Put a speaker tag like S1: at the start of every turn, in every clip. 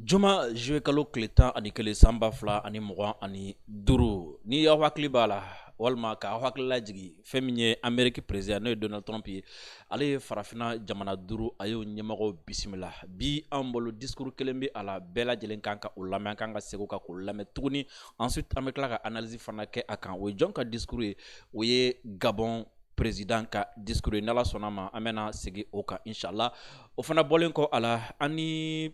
S1: Juma joué kalo tile tan ani kelen san ba fila ani mugan ani duuru ni aw hakili b'a la walima k'aw hakili lajigi fɛn min ye Ameriki président n'o ye Donald Trump ye ale ye farafinna jamana duuru a y'o ɲɛmɔgɔw bisimila bi an bolo discours kelen bɛ a la bɛɛ lajɛlen kan ka o lamɛn an kan ka segin o kan k'o lamɛn tuguni ensuite an bɛ tila ka analyse fana kɛ a kan o ye jɔn ka discours ye o ye Gabon président ka discours ye n'Ala sɔnna ma an bɛna segin o kan inshallah o fana bɔlen kɔ a la ani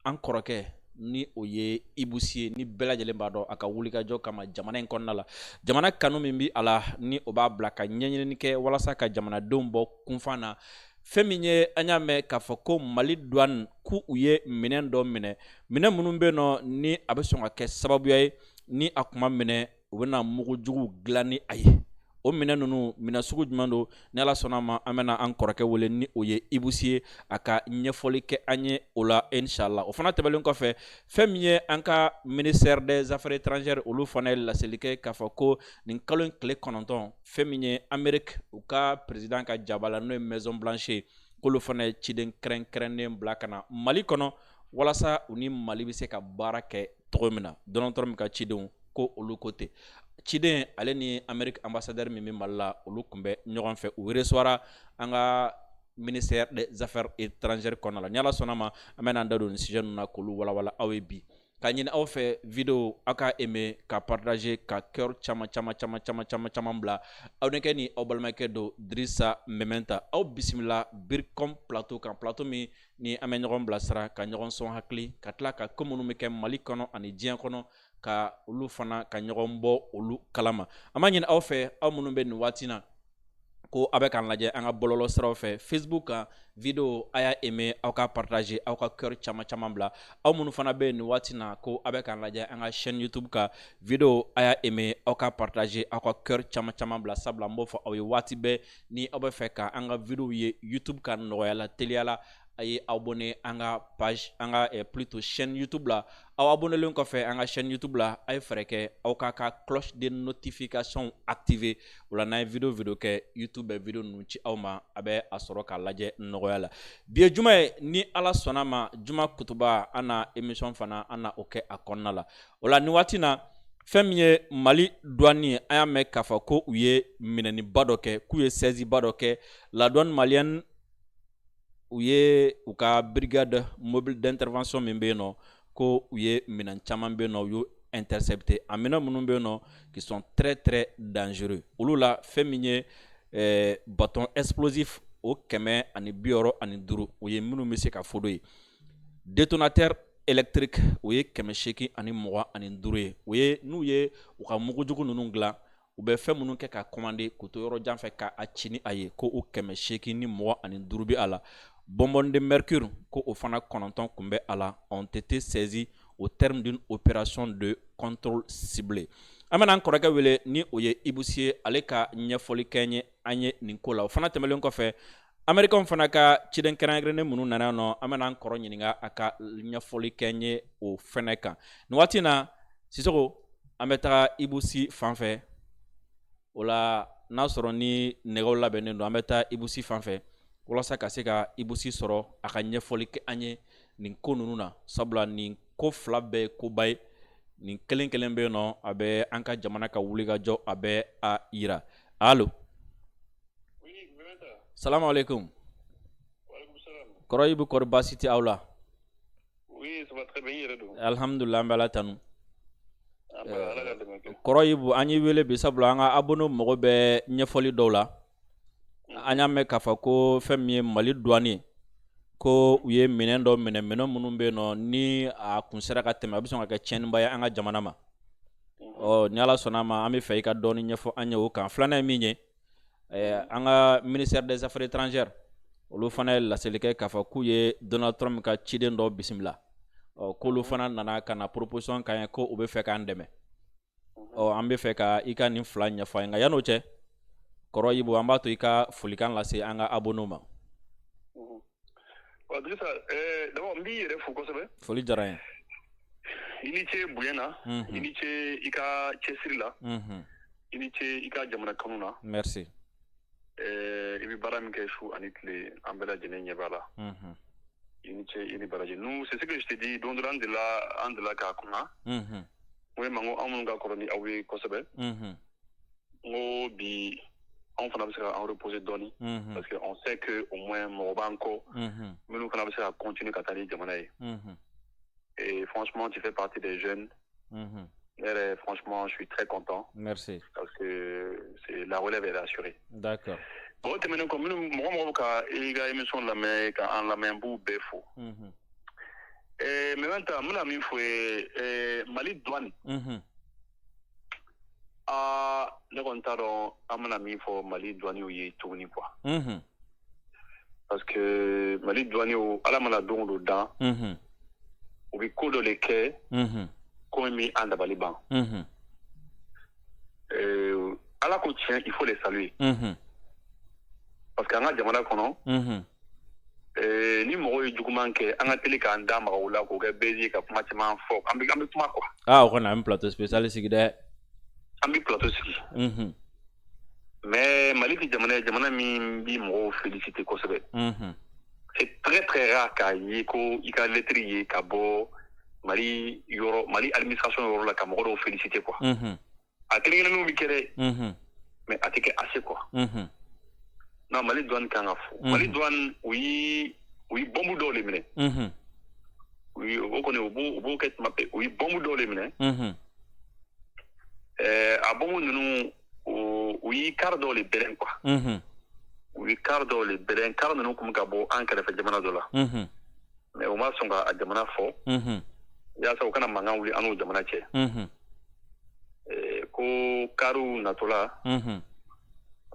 S1: an kɔrɔkɛ ni o ye Ibusi ye ni bɛɛ lajɛlen b'a dɔn a ka wulikajɔ kama jamana in kɔnɔna la jamana kanu min bi a la ni o b'a bila ka ɲɛɲinini kɛ walasa ka jamanadenw bɔ kunfan na fɛn min ye an y'a mɛn k'a fɔ ko Mali douane k'u ye minɛn dɔ minɛ minɛn minnu bɛ yen nɔ ni a bɛ sɔn ka kɛ sababuya ye ni a kuma minɛ u bɛna mugujugu dilan ni a ye o minɛn ninnu minɛn sugu jumɛn don ni Ala sɔnna ma an bɛna an kɔrɔkɛ wele ni o ye Ibusi ye a ka ɲɛfɔli kɛ an ye o la inshallah o fana tɛmɛnen kɔfɛ fɛn min ye an ka ministère des affaires étrangères olu fana ye laseli kɛ k'a fɔ ko nin kalo in tile 9 fɛn min ye Amérique u ka président ka jaba la n'o ye Maison Blanche ye k'olu fana ye ciden kɛrɛnkɛrɛnnen bila ka na Mali kɔnɔ walasa u ni Mali bɛ se ka baara kɛ cogo min na Donald Trump ka cidenw ko olu ko ten ciden ale ni Amérique ambassadeur min bɛ Mali la olu tun bɛ ɲɔgɔn fɛ u recevoir an ka ministère des affaires étrangères kɔnɔna la ni Ala sɔnna ma an bɛna an da don nin sujet ninnu na k'olu walawala aw ye bi ka ɲini aw fɛ video aw ka aimer ka partager ka cœur caman bila aw denkɛ ni aw balimakɛ don Dirisa Mementa aw bisimila Bircom plateau kan plateau min ni an bɛ ɲɔgɔn bilasira ka ɲɔgɔn sɔn hakili ka tila ka ko minnu bɛ kɛ Mali kɔnɔ ani diɲɛ kɔnɔ ka olu fana ka ɲɔgɔn bɔ olu kalama an b'a ɲini aw fɛ aw minnu bɛ nin waati na ko aw bɛ k'an lajɛ an ka bɔlɔlɔ siraw fɛ Facebook kan video a y'a aimer aw ka partager aw ka cœur caman bila aw minnu fana bɛ nin waati na ko aw bɛ k'an lajɛ an ka chaîne YouTube kan video a y'a aimer aw ka partager aw ka cœur caman bila sabula n b'o fɔ aw ye waati bɛɛ ni aw bɛ fɛ ka an ka video ye YouTube kan nɔgɔyala teliyala a ye abonné an ka page an ka plutôt chaîne YouTube la aw abonnelen kɔfɛ an ka chaîne YouTube la a ye fɛrɛ kɛ aw ka cloche de notification activer o la n'an ye video kɛ YouTube bɛ video ninnu ci aw ma a bɛ a sɔrɔ k'a lajɛ nɔgɔya la bi ye juma ye ni Ala sɔnna ma juma kutuba an na émission fana an na o kɛ a kɔnɔna la o la nin waati na fɛn min ye Mali douane ye an y'a mɛn k'a fɔ ko u ye minɛniba dɔ kɛ k'u ye saisiba dɔ kɛ la douane malienne u ye u ka brigade mobile d'intervention min bɛ yen nɔ ko u ye minɛn caman bɛ yen nɔ u y'o intercepté a minɛn minnu bɛ yen nɔ qui sont très dangereux olu la fɛn min ye bâton explosif o 165 o ye minnu bɛ se ka fɔ ye détonateur électrique o ye 825 ye o ye n'u ye u ka mugujugu ninnu dilan u bɛ fɛn minnu kɛ ka commander k'u to yɔrɔ jan fɛ k'a ci ni a ye ko o 825 bɛ a la bonbonne de mercure ko o fana 9 tun bɛ a la ont été saisis au terme d'une opération de contrôle ciblé an bɛna an kɔrɔkɛ wele ni o ye Ibusi ye ale ka ɲɛfɔli kɛ an ye an ye nin ko la o fana tɛmɛlen kɔfɛ Américains fana ka ciden kɛrɛnkɛrɛnnen minnu nana yan nɔ an bɛna an kɔrɔ ɲininka a ka ɲɛfɔli kɛ an ye o fɛnɛ kan nin waati in na Sisoko an bɛ taga Ibusi fan fɛ o la n'a sɔrɔ ni nɛgɛw labɛnnen don an bɛ taa Ibusi fan fɛ walasa ka se ka Ibusi sɔrɔ a ka ɲɛfɔli kɛ an ye nin ko ninnu na sabula nin ko fila bɛɛ ye koba ye nin kelen bɛ yen nɔ a bɛ an ka jamana ka wulikajɔ a bɛ a yira allo salamu alaikum kɔrɔ Ibu kɔrɔ baasi tɛ aw la alhamdulillah an bɛ Ala tanu kɔrɔ Ibu an y'i wele bi sabula an ka abonné mɔgɔ bɛ ɲɛfɔli dɔw la an y'a mɛn k'a fɔ ko fɛn min ye Mali douane ko u ye minɛn dɔ minɛ minɛn minnu bɛ yen nɔ ni a kun sera ka tɛmɛ a bɛ sɔn ka kɛ tiɲɛniba ye an ka jamana ma ni Ala sɔnna ma an bɛ fɛ i ka dɔɔni ɲɛfɔ an ye o kan filanan ye min ye an ka ministère des affaires étrangères olu fana ye laseli kɛ k'a fɔ k'u ye Donald Trump ka ciden dɔ bisimila k'olu fana nana ka na proposition k'an ye ko u bɛ fɛ k'an dɛmɛ an bɛ fɛ ka i ka nin fila ɲɛfɔ an ye nka yan'o cɛ kɔrɔ Ibu an b'a to i ka folikan lase an ka abonnéw ma.
S2: Dirisa d'abord n b'i yɛrɛ fo kosɛbɛ
S1: foli diyara n ye
S2: i ni ce bonya na i ni ce i ka cɛsiri la i ni ce i ka jamana kanu na
S1: merci
S2: i bɛ baara min kɛ su ani tile an bɛɛ lajɛlen ɲɛ b'a la ini baraji. Nous, c'est ce que je te dis, donc de la kakuna. Oui, mango amunga koroni awi kosabe. Ngo bi on fana bɛ se ka en reposer dɔɔni parce que on sait que au moins mɔgɔ b'an kɔ minnu fana bɛ se ka continuer ka taa ni jamana ye et franchement tu fais partie des jeunes et franchement je suis très content.
S1: Merci
S2: parce que c'est la relève est assurée.
S1: D'accord.
S2: Bon tɛmɛnen kɔ minnu mɔgɔ ka i ka émission lamɛn ka an lamɛn b'u bɛɛ fo mais maintenant n bɛna min fɔ ye Mali douane ne kɔni t'a dɔn an bɛna min fɔ Mali douaniers ye tuguni quoi parce que Mali douaniers ala mana don o don dan u bɛ ko dɔ de kɛ ko min bɛ an dabali ban ala ko tiɲɛ il faut les saluer parce que an ka jamana kɔnɔ ni mɔgɔw ye juguman kɛ an ka teli k'an da maga o la k'o kɛ bezi ka kuma caman fɔ an bɛ kuma quoi.
S1: O kɔni an bɛ plateau spécial sigi dɛ.
S2: An bɛ plateau sigi. Mais Mali tɛ jamana min bɛ mɔgɔw féliciter kosɛbɛ. C'est très très rare k'a ye ko i ka lettre ye ka bɔ Mali administration yɔrɔ la ka mɔgɔ dɔw féliciter quoi. A kelen-kelenninw bɛ kɛ dɛ. Mais a tɛ kɛ assez quoi. Non, Mali douane kan ka fo. Mali douane u yi bombe dɔw le minɛ. O kɔni u b'o kɛ tuma bɛɛ. U yi bombe dɔw le minɛ. A bombe ninnu u yi car dɔw le bɛlɛn quoi. U yi car dɔw le bɛlɛn. Car ninnu kun bɛ ka bɔ an kɛrɛfɛ jamana dɔ la. Mais u ma sɔn ka jamana fɔ. Yaasa u kana mankan wuli an n'u jamana cɛ. Ko caru natɔla.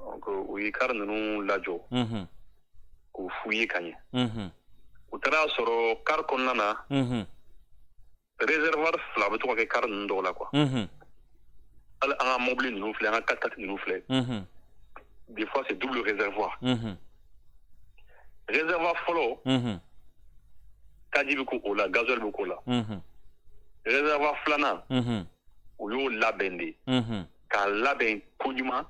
S2: Donc u yi car ninnu lajɔ. K'u f'u ye ka ɲɛ. U taara sɔrɔ car kɔnɔna na. Réservoir fila bɛ to ka kɛ car ninnu dɔw la quoi. Hali an ka mobile ninnu filɛ an ka 4x4 ninnu filɛ. Des fois c'est double réservoir. Réservoir fɔlɔ. Kaji bɛ k'o la gasoil bɛ k'o la. Réservoir filanan. U y'o labɛn de. K'a labɛn koɲuman.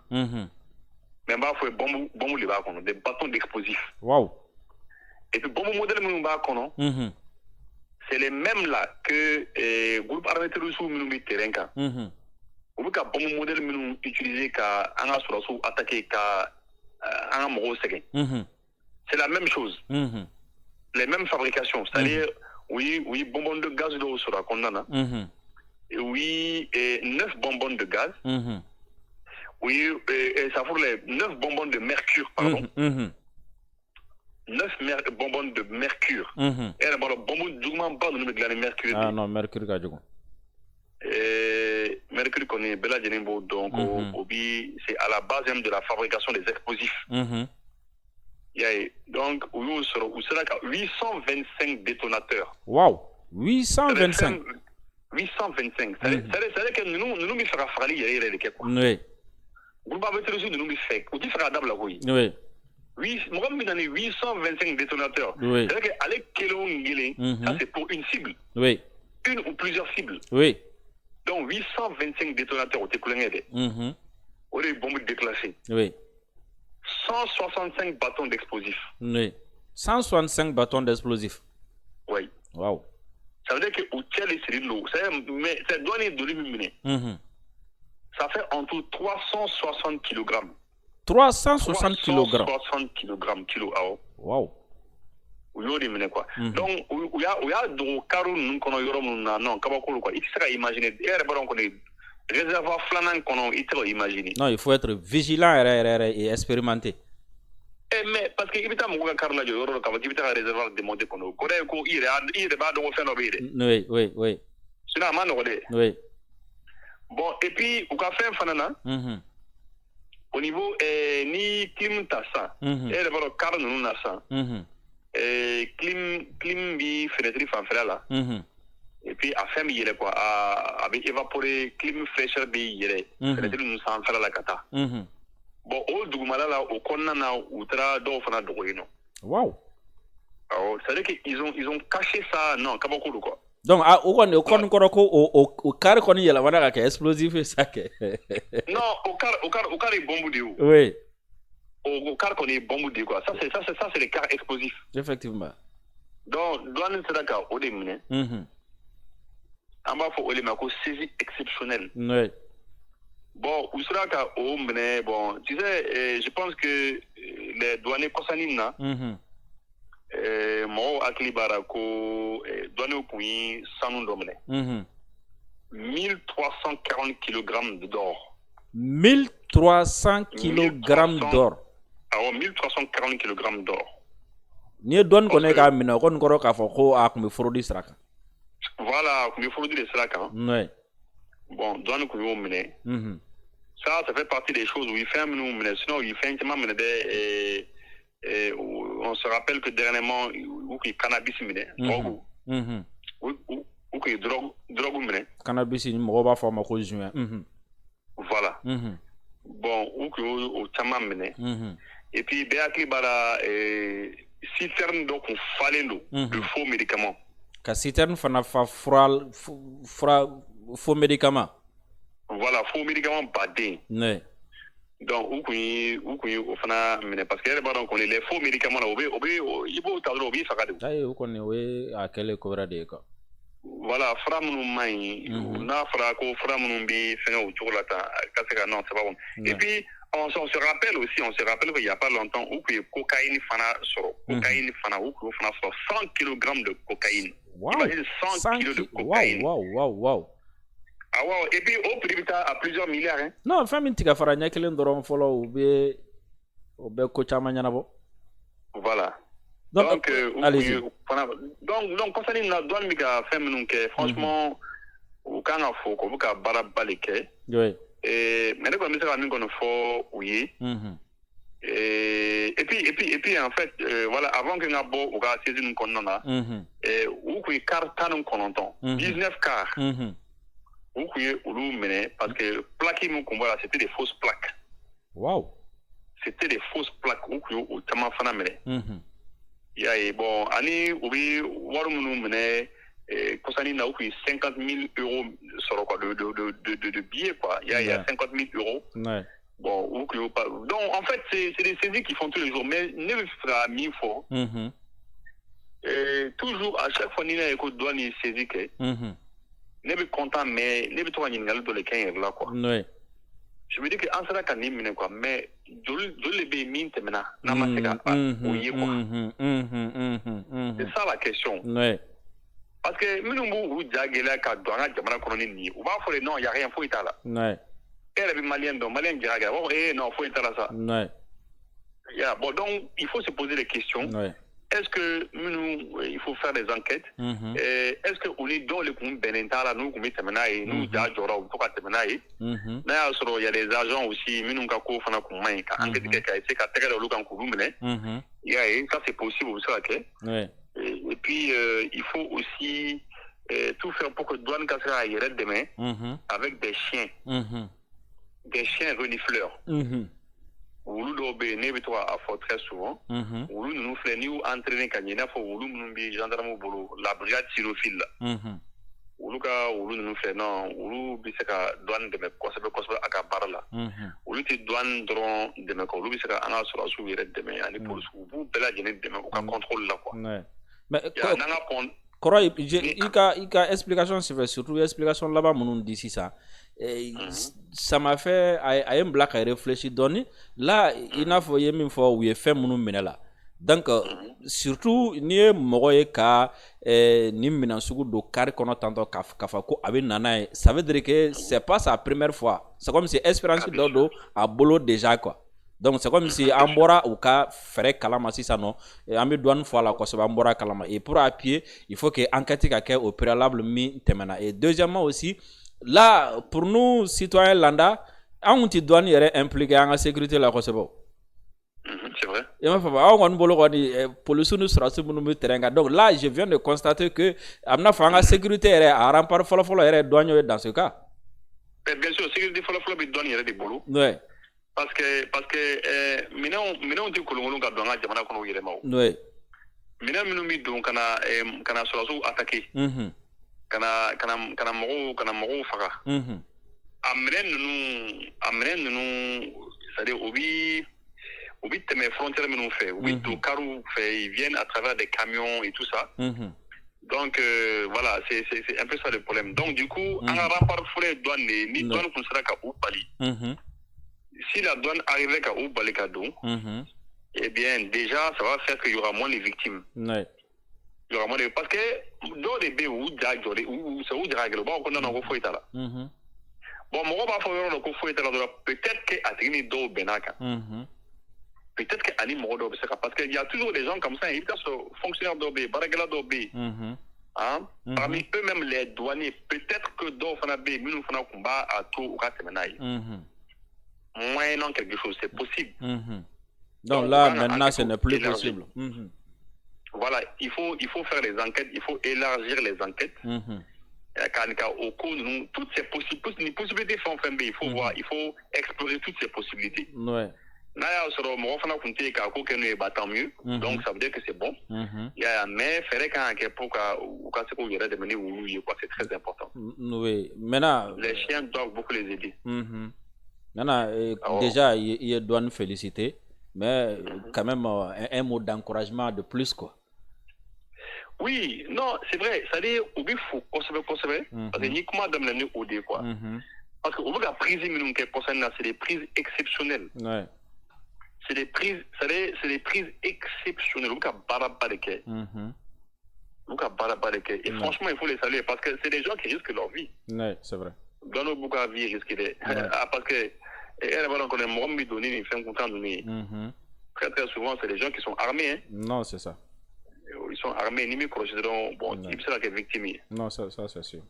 S2: Mais n b'a fɔ bombe de b'a kɔnɔ, des bâtons d'explosifs. Wow. Et puis bombe modèle minnu b'a kɔnɔ. C'est les mêmes là que groupe armé terroriste minnu bɛ terrain kan. U bɛ ka bombe modèle minnu utiliser ka an ka sɔrɔsiw attaquer ka an ka mɔgɔw sɛgɛn. C'est la même chose. Les mêmes fabrications. C'est-à-dire u yi bonbonne de gaz dɔw sɔrɔ a kɔnɔna na. Oui, 9 bonbonnes de gaz. Oui, ça faut les 9 bonbonnes de mercure, pardon. 9 bonbonnes de mercure. Et d'abord, le bonbon du moment pas de glaner mercure.
S1: Ah non, mercure gajogo.
S2: Mercure connaît Bella Jenimbo, donc c'est à la base même de la fabrication des explosifs. Donc, où sera 825 détonateurs.
S1: Wow, 825.
S2: 825. C'est-à-dire que nous nous faisons faire les quoi.
S1: Oui.
S2: Vous avez reçu de nous faire. Vous dites faire d'abord oui. Oui. Moi, je 825 détonateurs.
S1: Oui.
S2: C'est-à-dire qu'aller ça c'est pour une cible.
S1: Oui.
S2: Une ou plusieurs cibles.
S1: Oui.
S2: Donc 825 détonateurs au Técoulengé. Au lieu de bombes déclassées.
S1: Oui.
S2: 165 bâtons d'explosifs.
S1: Oui. 165 bâtons d'explosifs.
S2: Oui.
S1: Wow.
S2: Ça veut dire que au tiers les cylindres, mais ça doit être de l'illuminé. Ça fait en tout 360 kg.
S1: 360 kg.
S2: 360 kg.
S1: Wow.
S2: Quoi. Donc, il y a des carreaux non, quoi. Il faut imaginer. Réservoir flanant qu'on il faut imaginer.
S1: Non, il faut être vigilant et expérimenté.
S2: Mais parce que il y a un carré de euro, il y a un réservoir de monter qu'on a. Il y a
S1: Oui.
S2: C'est la main.
S1: Oui.
S2: Bon, et puis, au café, au niveau ni clim tassa, et le carré nous n'a ça. Clim bi fenêtre fanfrela là. Et puis à fin il quoi avec évaporer clim fraîcheur bi yere fenêtre nous fanfrela la kata. Bon au dugumala là au konna na outra do fana dogoyino.
S1: Wow.
S2: Alors c'est vrai que ils ont caché ça non kabako quoi.
S1: Donc au kon koroko au car kon yela wana ka explosif ça que.
S2: Non au car est bombe de où.
S1: Oui.
S2: Au car qu'on est bombe de quoi. Ça c'est les cars explosifs.
S1: Effectivement.
S2: Donc douane sera ka o de minɛ an b'a fɔ o de ma ko saisie exceptionnelle. Bon u sera ka o minɛ bon tu sais je pense que les douaniers kɔsani na mɔgɔw hakili b'a ko douaniers kun ye sanu dɔ minɛ 1340 kg d'or.
S1: 1300 kg d'or.
S2: Ah, 1340 kg d'or.
S1: Ni ye douane kɔnɔ k'a minɛ o kɔni kɔrɔ k'a fɔ ko a kun bɛ fraude sira kan.
S2: Voilà, kun bɛ fraude de sira kan. Bon douane kun y'o minɛ. Ça fait partie des choses où il fait minnu minɛ sinon il fait caman minɛ dɛ. On se rappelle que dernièrement u kun ye cannabis minɛ. Drogue. U kun ye drogue minɛ.
S1: Cannabis ni mɔgɔw b'a fɔ a ma ko juin.
S2: Voilà. Bon u kun y'o caman minɛ. Et puis bɛɛ hakili b'a la citerne dɔ kun falen don de faux médicaments.
S1: Ka citerne fana fa fura faux médicaments.
S2: Voilà, faux médicaments baden. Donc u kun ye o fana minɛ parce que yɛrɛ b'a dɔn kɔni les faux médicaments la o bɛ i b'o ta dɔrɔn o b'i faga de. Ayi
S1: o kɔni o ye a kɛlen ko wɛrɛ de ye quoi.
S2: Voilà, fura minnu man ɲi n'a fɔra ko fura minnu bɛ fɛngɛ o cogo la tan ka se ka non c'est pas bon. Et puis on se rappelle aussi, qu'il y a pas longtemps où que cocaïne fana sort. Cocaïne fana où que fana sort 100 kg de cocaïne.
S1: Wow.
S2: Imagine 100 kg de cocaïne.
S1: Wow.
S2: Ah wow. Et puis au prix à plusieurs milliards hein.
S1: Non, femme tika fara nya kelen doron folo ou be ko chama nyana bo.
S2: Voilà.
S1: Donc allez-y.
S2: Donc concernant la douane miga femme que franchement ou quand a faut ko ka bara balike.
S1: Oui.
S2: Mais le commissaire a mis qu'on faut oui. Et puis en fait voilà avant que ngabo ou ka saisir nous konnona ou ku carte non kononton 19 car ou ku olu mené parce que plaques mon combat c'était des fausses plaques.
S1: Wow.
S2: C'était des fausses plaques ou ku o tama fana mené. Ya bon ani obi waru munu mené concernant là où 50 000 euros sur quoi de billets quoi. Il y a 50 000 euros.
S1: Ouais.
S2: Bon, donc en fait c'est des saisies qui font tous les jours, mais ne fera 1000 fois. Toujours à chaque fois ni na écoute douane ni saisie que. Ne be content mais ne be toi ni ngal do le 15 là quoi.
S1: Ouais.
S2: Je me dis que en sera kan ni mine quoi, mais je le be min temena na ma sega oye quoi. C'est ça la question.
S1: Ouais.
S2: Parce que minnu b'u jagɛlɛya ka don an ka jamana kɔnɔ ni nin ye u b'a fɔ de non y a rien foyi t'a la.
S1: Ouais.
S2: E yɛrɛ bɛ maliyɛn dɔn maliyɛn jara gɛlɛya u b'a fɔ non foyi t'a la sa.
S1: Ouais.
S2: Yeah, bon donc il faut se poser des questions.
S1: Ouais.
S2: Est-ce que minnu il faut faire des enquêtes. Est-ce que olu dɔw le kun bɛnnen t'a la n'u kun bɛ tɛmɛ n'a ye n'u ja jɔra u bɛ to ka tɛmɛ n'a ye. N'a y'a sɔrɔ y a des agents aussi minnu ka ko fana kun man ɲi ka enquête kɛ ka essayer ka tɛgɛ da olu kan k'olu minɛ. Ya ye ça c'est possible o bɛ se ka kɛ.
S1: Ouais.
S2: Et puis il faut aussi tout faire pour que douane ka se ka yɛrɛ dɛmɛ avec des chiens renifleurs. Olu dɔw bɛ yen ne bɛ to k'a fɔ très souvent olu ninnu filɛ n'i y'u entraîner ka ɲɛ i n'a fɔ olu minnu bɛ gendarmew bolo la brigade cyrophile la olu ninnu filɛ non olu bɛ se ka douane dɛmɛ kosɛbɛ a ka baara la olu tɛ douane dɔrɔn dɛmɛ quoi olu bɛ se ka an ka sɔrɔdasiw yɛrɛ dɛmɛ ani polisiw u b'u bɛɛ lajɛlen dɛmɛ u ka contrôle la quoi.
S1: Mais kɔrɔ i ka explication c'est surtout explication laban minnu di sisan ça m'a fait a ye n bila ka réfléchir dɔɔni là i n'a fɔ i ye min fɔ u ye fɛn minnu minɛ la donc surtout n'i ye mɔgɔ ye ka nin minɛn sugu don carré kɔnɔ tantɔ k'a fɔ ko a bɛ na n'a ye ça veut dire que c'est pas sa première fois c'est comme si expérience dɔ don a bolo déjà quoi. Donc c'est comme si an bɔra u ka fɛrɛ kalama sisan nɔ an bɛ douane fɔ a la kosɛbɛ an bɔra kalama et pour appuyer il faut que enquête ka kɛ au préalable min tɛmɛna et deuxièmement aussi là pour nous citoyens lambda an tɛ douane yɛrɛ impliqué an ka sécurité la kosɛbɛ.
S2: C'est vrai.
S1: I m'a fɔ aw kɔni bolo kɔni policiers ni sɔrɔdasiw minnu bɛ terrain kan donc là je viens de constater que a bɛna fɔ an ka sécurité yɛrɛ a rempart fɔlɔfɔlɔ yɛrɛ douane ye dans ce cas.
S2: Bien sûr sécurité fɔlɔfɔlɔ bɛ douane yɛrɛ de bolo.
S1: Ouais.
S2: Parce que minɛnw tɛ kolonkolon ka don an ka jamana kɔnɔ u yɛrɛ ma o.
S1: Ouais.
S2: Minɛn minnu bɛ don ka na sɔrɔdasiw attaquer. Ka na mɔgɔw faga. A minɛn ninnu c'est-à-dire ou vite mes frontières nous fait, ou vite au carreau fait, ils viennent à travers des camions et tout ça. Donc voilà, c'est un peu ça le problème. Donc du coup, en rempart foulé douane ni douane qu'on sera qu'à Bali. Si la douane arrivait qu'à Bali cadeau, eh bien déjà ça va faire qu'il y aura moins de victimes. Il y aura moins de parce que dans les pays où Djadjori où c'est où Djadjori bon qu'on a encore là. Bon, moi va faire le coup fouetté là peut-être que Atini do Benaka. Peut-être que Ali Morodo parce qu'il y a toujours des gens comme ça, ils sont fonctionnaires d'Obé, Baragala d'Obé. Hein? Parmi eux-mêmes les douaniers, peut-être que d'autres Fanabé, nous faisons combat à tout ou à Temenaï. Moyennant quelque chose, c'est possible.
S1: Donc là, maintenant, ce n'est plus possible.
S2: Voilà, il faut faire les enquêtes, il faut élargir les enquêtes. Au cours de toutes ces possibilités sont fermées, il faut voir, il faut explorer toutes ces possibilités.
S1: Ouais.
S2: Tant mieux, donc ça veut dire que c'est bon. Mais c'est très important.
S1: Oui, maintenant
S2: les chiens doivent beaucoup les aider.
S1: Maintenant, déjà, il doit nous féliciter, mais quand même un mot d'encouragement de plus, quoi.
S2: Oui, non, c'est vrai, ça dit au but faut parce que ni comment dans l'année au dé quoi. Parce que au bout de la prise minimum qui est c'est des prises exceptionnelles.
S1: Ouais.
S2: C'est des prises, c'est des prises exceptionnelles. Au cas barabareke. Au cas barabareke. Et franchement, il faut les saluer parce que c'est des gens qui risquent leur vie.
S1: Ouais, c'est vrai.
S2: Dans nos bouquins à vie risquent des. Parce que elle va donc les morts me donner, ils font content donner. Très très souvent, c'est des gens qui sont armés. Hein.
S1: Non, c'est ça.
S2: Ils sont armés, ni micro-cédrons, bon, ils sont là victimes.
S1: Non, ça c'est sûr.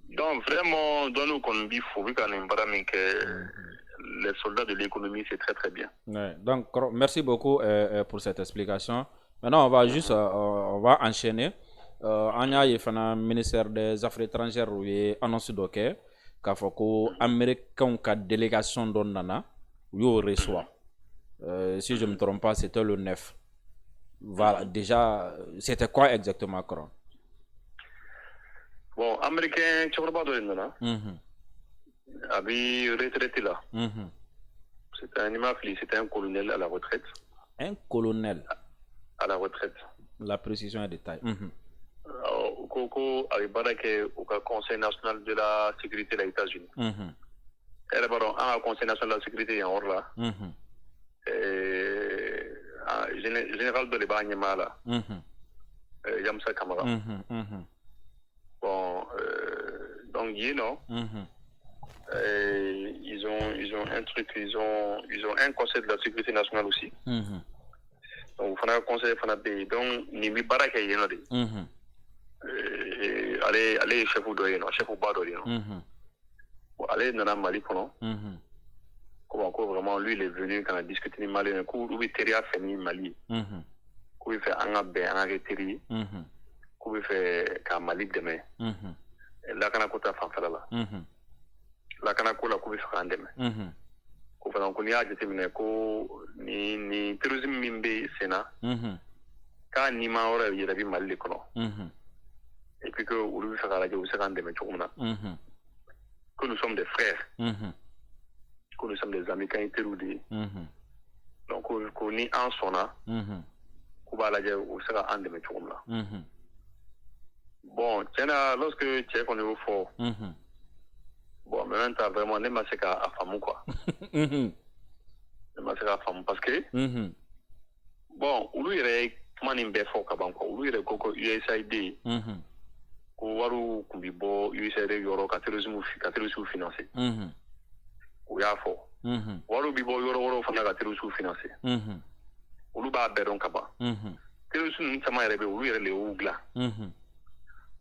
S2: Donc vraiment, dans nos Colombie, il faut que les soldats de l'économie, c'est très très bien.
S1: Ouais. Donc, merci beaucoup pour cette explication. Maintenant, on va juste on va enchaîner. On a le ministère des Affaires étrangères qui a annoncé qu'a fait que Américain ka délégation d'Onana, il reçoit. Si je ne me trompe pas, c'était le 9. Voilà, déjà, c'était quoi exactement, Coran?
S2: Bon, Américain, tu vois pas de l'Indona. Abi retraité là. C'était un imafli, c'était un colonel à la retraite.
S1: Un colonel
S2: à la retraite.
S1: La précision est détail.
S2: Koko Aribarake au Conseil national de la sécurité des États-Unis. Elle est un Conseil national de la sécurité en Orla. Général de l'Ebanyama là. Yamsa Kamara. Bon, donc you know. Ils ont un truc, ils ont un conseil de la sécurité nationale aussi. Donc on a un conseil donc Nimi Baraka Yenode. Allez chef ou doyen, chef ou bas doyen. Allez dans la Mali pendant. Comment vraiment lui il est venu quand on a discuté de Mali un coup, lui Teria fait Mali. Où il fait un retiri. Où il fait qu'à Mali demain. Là quand on a côté fanfara là. La kana ko la ko fi kan deme ko fana ko ni a jete mine ko ni terrorisme mimbe sena ka ni ma ora yera bi mali ko et puis que ulu fa kala je kan deme chokuna que nous sommes des frères que nous sommes des amis quand terrorisme donc ko ni en sona ko bala je sera en deme chokuna bon tiens lorsque tu es qu'on est au fort bon, mais maintenant, vraiment, ne m'a pas à femme quoi. Ne m'a pas à femme parce que, bon, lui, il est comment il est fort comme quoi. Lui, il est coco USAID. Ou waru kumbibo USAID yoro terrorisme financé. Ou ya fort. Waru bibo yoro fana terrorisme financé. Ou lu ba beron kaba. Terrorisme ni sama rebe ou lui il est ougla.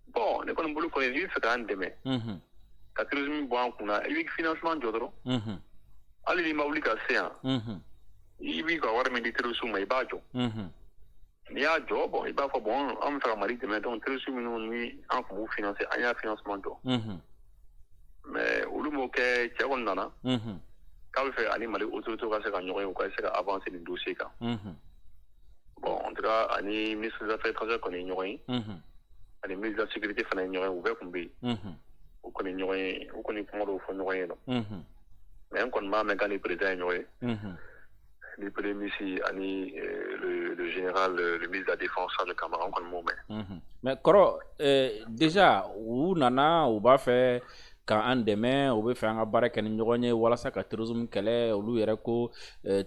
S2: Bon, ne connais pas le connaître, il fait un demain. Terrorisme bon kuna avec financement jodro ali ni mawli ka sea ibi ka war mi terrorisme mai bajo ni a job bon iba fa bon am fa mari de mais donc terrorisme ni en ko financer anya financement do mais ulu mo ke tiagon nana ka fait ani mali autorité ka se ka nyoy ko se ka avancer le dossier ka bon en tout cas ani ministre des affaires étrangères connaît nyoy ani ministre de la sécurité fana nyoy ouvert kumbi ou connaît comment on fait mais on m'a même quand les présidents Philippe Missi, Ani, le général, le ministre de la Défense de Cameroun, comme moi.
S1: Mais Koro, déjà, ou nana, ou b'a fait quand un demain, ou b'a fait un barre qui n'est pas voilà ça que terrorisme kele, ou lui ko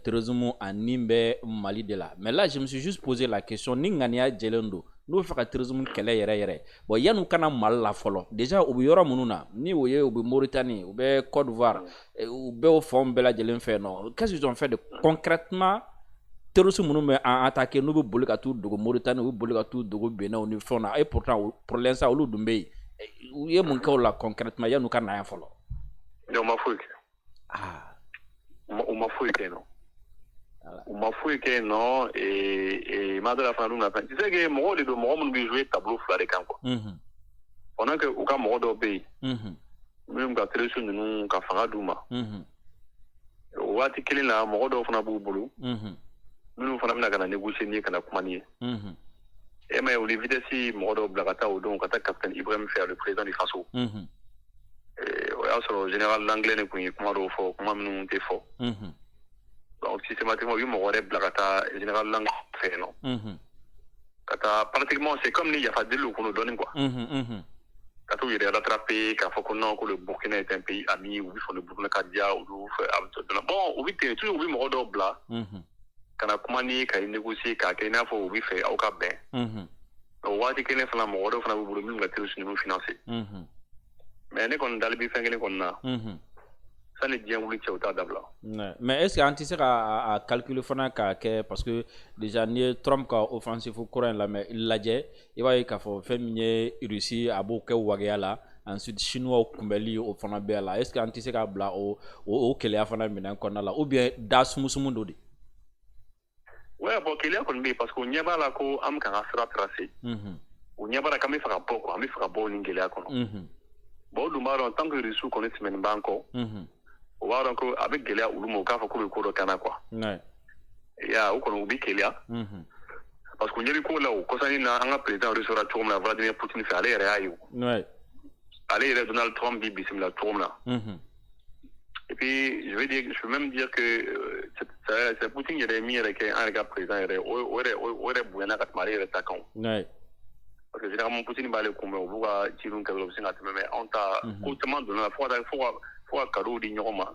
S1: terrorisme en nimbe Mali de là. Mais là, je me suis juste posé la question, n'ingania jelendo, nous fait que terrorisme kele yere. Bon, y'a kana mal la folo. Déjà, ou yora mununa, ni ou ye ou Mauritanie, ou Côte d'Ivoire, ou au fond bela jelen fait non. Qu'est-ce qu'ils ont fait de concrètement? Terroristes minnu bɛ an attaqué n'u bɛ boli ka t'u dogo Mauritanie u bɛ boli ka t'u dogo Benin ni fɛnw na et pourtant pour l'instant olu dun bɛ yen u ye mun kɛ o la concrètement yan'u ka na yan fɔlɔ.
S2: U ma foyi kɛ. U ma foyi kɛ non. U ma foyi kɛ non et ma dala fana dun na fɛn. Tu sais que mɔgɔw de don mɔgɔ minnu bɛ jouer tableau fila de kan quoi. Pendant que u ka mɔgɔ dɔw bɛ yen. Minnu ka terroristes ninnu ka fanga d'u ma. O waati kelen na mɔgɔ dɔw fana b'u bolo. Minnu fana bɛna ka na négocier ni ye ka na kuma ni ye. Et mais au vitesse mɔgɔ dɔw bila ka taa o don ka taa capitaine Ibrahim Fer le président du Faso. O y'a sɔrɔ général Langlais ne kun ye kuma dɔw fɔ kuma minnu tɛ fɔ. Donc systématiquement u ye mɔgɔ wɛrɛ bila ka taa général Langlais fɛ yen nɔ. Ka taa pratiquement c'est comme ni yafa deli u kɔnɔ dɔɔnin quoi. Ka t'u yɛrɛ rattraper k'a fɔ ko non que le Burkina est un pays ami u bɛ fɔ le Burkina ka diya olu fɛ bon u bɛ ten toujours u bɛ mɔgɔ dɔw bila. Kana kuma ni ka négocier k'a kɛ i n'a fɔ u bɛ fɛ aw ka bɛn. O waati kelen fana mɔgɔ dɔw fana b'u bolo minnu ka terroristes ninnu financer. Mais ne kɔni dali bɛ fɛn kelen kɔni na. Sani diɲɛ wuli cɛ u t'a dabila.
S1: Mais est-ce que an tɛ se ka calcul fana k'a kɛ parce que déjà n'i ye Trump ka offensive kura in lajɛ i b'a ye k'a fɔ fɛn min ye Russie a b'o kɛ wagaya la ensuite chinois kunbɛli o fana bɛ a la est-ce que an tɛ se ka bila o keleya fana minɛn kɔnɔna la ou bien da sumusumu dɔ de.
S2: Ouais, bon, keleya kɔni bɛ yen parce que o ɲɛ b'a la ko an bɛ ka an ka sira tracer. O ɲɛ b'a la k'an bɛ fɛ ka bɔ quoi an bɛ fɛ ka bɔ nin gɛlɛya kɔnɔ. Bon o dun b'a dɔn tant que Russie kɔni tɛmɛnen b'an kɔ. O b'a dɔn ko a bɛ gɛlɛya olu ma u k'a fɔ k'u bɛ ko dɔ kɛ an na quoi. O kɔni u bɛ keleya. Parce que u ɲɛ bɛ ko la o kɔsani na an ka président Russie ra cogo min na Vladimir Poutine fɛ ale yɛrɛ y'a ye o. Ale yɛrɛ Donald Trump bɛ bisimila cogo min na. Et puis je veux même dire que c'est Poutine yɛrɛ min yɛrɛ kɛ an yɛrɛ ka président yɛrɛ o yɛrɛ bonyana ka tɛmɛ ale yɛrɛ ta kan. Parce que généralement Poutine b'ale kunbɛn u b'u ka ciw kɛ dɔrɔn u bɛ sin ka tɛmɛ mais anw ta ko caman donna la fo ka cadeau di ɲɔgɔn ma.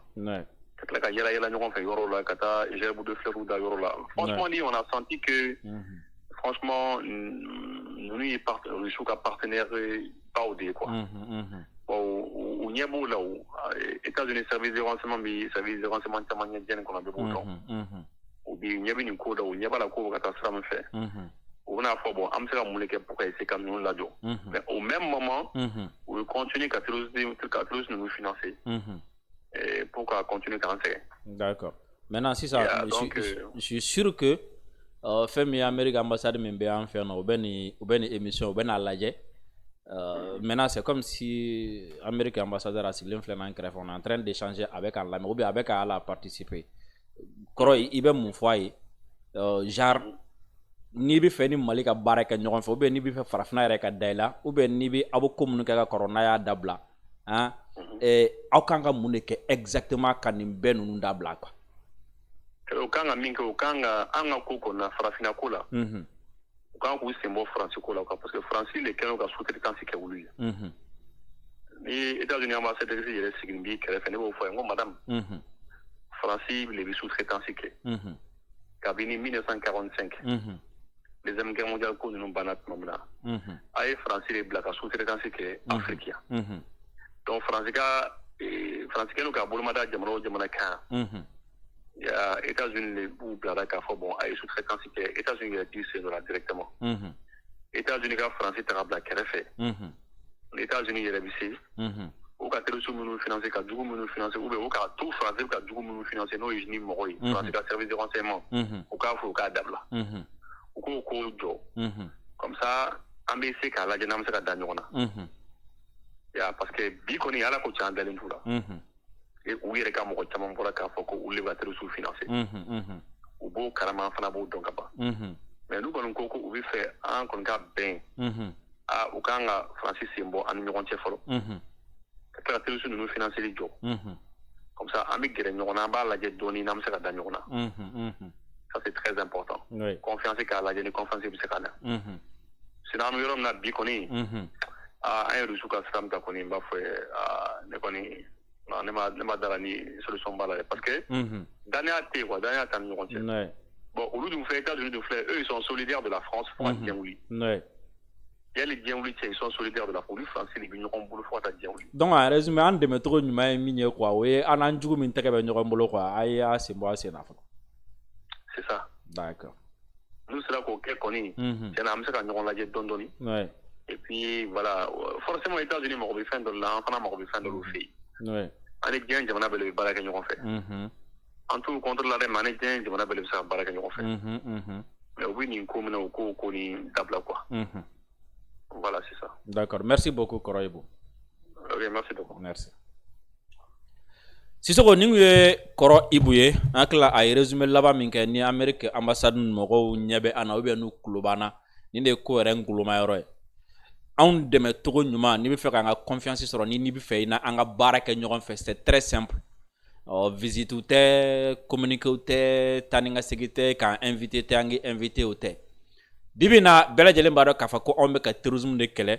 S2: Ka tila ka yala ɲɔgɔn fɛ yɔrɔ la ka taa gerbe de fleurs da yɔrɔ la. Franchement dit on a senti que franchement nous y Russie ka partenaire baw de quoi. Bon u ɲɛ b'o la o États-Unis service de renseignement caman ɲɛ diɲɛ kɔnɔ bɛɛ b'o dɔn. U ɲɛ bɛ nin ko la u ɲɛ b'a la ko ka taa sira min fɛ. U bɛna fɔ bon an bɛ se ka mun de kɛ pour ka essayer ka ninnu lajɔ. Mais au même moment u bɛ continuer ka terroristes ninnu financer. Pour ka continuer k'an sɛgɛn.
S1: D'accord. Maintenant sisan je suis sûr que fɛn min ye Amérique ambassade min bɛ an fɛ yan nɔ u bɛ nin émission u bɛ n'a lajɛ. Maintenant c'est comme si Amérique ambassadeur a sigilen filɛ n'an kɛrɛfɛ on est en train d'échanger avec an lamɛn ou bien a bɛ ka ala participer. Kɔrɔ i bɛ mun fɔ a ye genre n'i bɛ fɛ ni Mali ka baara kɛ ɲɔgɔn fɛ ou bien n'i bɛ fɛ farafinna yɛrɛ ka da i la ou bien n'i bɛ aw bɛ ko minnu kɛ ka kɔrɔ n'a y'a dabila aw kan ka mun de kɛ exactement ka nin bɛɛ ninnu dabila quoi.
S2: O kan ka min kɛ o kan ka an ka ko kɔnɔna farafinna ko la. U kan k'u sen bɔ Faransi ko la parce que Faransi de kɛlen don ka sous-traitance kɛ olu ye. Ni États-Unis ambassadeur yɛrɛ sigilen b'i kɛrɛfɛ ne b'o fɔ a ye n ko madame. Faransi de bɛ sous-traitance kɛ. Kabini 1945. Deuxième guerre mondiale ko ninnu banna tuma min na. A ye Faransi de bila ka sous-traitance kɛ Afrique yan. Donc Faransi kɛlen don ka bolomada jamana o jamana kan. États-Unis de b'u bila k'a fɔ bon a ye sous-traitance kɛ États-Unis yɛrɛ t'i sen don la directement. États-Unis ka Faransi ta ka bila kɛrɛfɛ. États-Unis yɛrɛ bɛ se. U ka terroristes minnu financer ka jugu minnu financer ou bien u ka to Faransi bɛ ka jugu minnu financer n'o ye ni mɔgɔ ye. Faransi ka service de renseignement. U k'a fɔ u k'a dabila. U k'o ko jɔ. Comme ça an bɛ se k'a lajɛ n'an bɛ se ka da ɲɔgɔn na. Parce que bi kɔni ala ko can dalen t'u la. U yɛrɛ ka mɔgɔ caman bɔra k'a fɔ ko olu de bɛ terroristes financer. U b'o kalama an fana b'o dɔn ka ban. Mais n'u kɔni ko u bɛ fɛ an kɔni ka bɛn. U kan ka Faransi sen bɔ an ni ɲɔgɔn cɛ fɔlɔ. Ka tila ka terroristes ninnu financeli jɔ. Comme ça, ami géré ñogona ba la doni nam se ka da ñogona. Ça c'est très important. Confiance ka la ni confiance bi se kana. Sinon nous yorom na bi koni. Ay rusu ka sam ta koni ba fo ne koni non ne ma dara ni solution bala parce que dernière té quoi dernière tam ñogon ci. Bon au lieu de faire États-Unis de faire eux ils sont solidaires de la France pour bien oui. Il y a les Djengouli qui sont solidaires de la police française, les Guinéens ont fort à Djengouli.
S1: Donc, en résumé, on demet trop de mine quoi, oui, on a un jour min teke ben nyorombolo quoi, aya c'est moi c'est nafo.
S2: C'est ça.
S1: D'accord.
S2: Nous c'est là qu'on connaît, c'est un amse quand on l'a dit dondoni.
S1: Ouais.
S2: Et puis voilà, forcément les États-Unis m'ont refait de là, on a m'ont refait de l'office.
S1: Ouais.
S2: On est bien, j'aimerais bien le barrage qu'on fait. En tout contre la reine, on est bien, j'aimerais bien le barrage qu'on fait. Mais oui, ni comme nous ko ni tabla quoi. Voilà, c'est ça.
S1: D'accord. Merci beaucoup, Koroyebo.
S2: Ok, merci beaucoup.
S1: Merci. Sisoko ningue Koro Ibuye, akla ay résumé laba minke ni Amérique ambassade moko nyebe ana obe nu kulubana ni de ko ren kuluma yoro. On deme togo nyuma ni bi fe ka nga confiance soro ni bi fe na anga baraka nyogon fe c'est très simple. Visite ou te, communiquer ou te, taninga segite ka invité te angi invité ou te. Bibina bela jelen bado kafa ko on be ka terrorisme de kele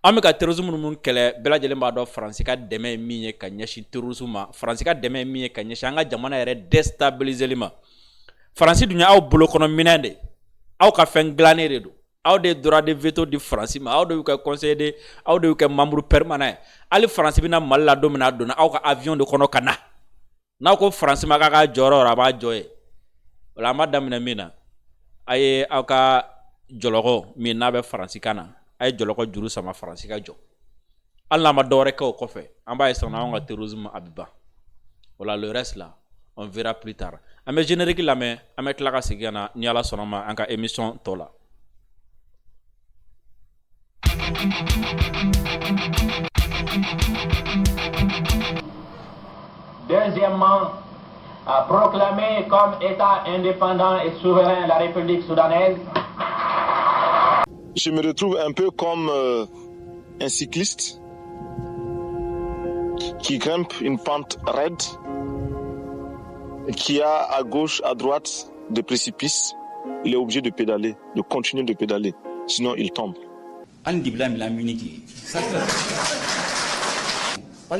S1: on be ka terrorisme mun kele bela jelen bado France ka deme miye ka nyashi terrorisme France ka deme miye ka nyashi anga jamana yere déstabiliser lima France dunya aw bolo kono minande aw ka fen glaner do aw de droit de veto di France ma aw de ka conseil de aw de ka membre permanent ali France bina malla do mina do na aw ka avion de kono kana na ko France ma ka joro raba joye wala madame na mina aye aw ka jologo mi nabe francikana ay jologo juru sama francika jo alla ma dore ko kofe amba esona on terrorisme abiba wala le reste là on verra plus tard ame générique la mais ame klaka sigana ni ala sonoma anka émission tola.
S3: Deuxièmement, a proclamé comme État indépendant et souverain la République soudanaise.
S4: Je me retrouve un peu comme un cycliste qui grimpe une pente raide, qui a à gauche, à droite des précipices. Il est obligé de pédaler, de continuer de pédaler, sinon il tombe.
S5: Parce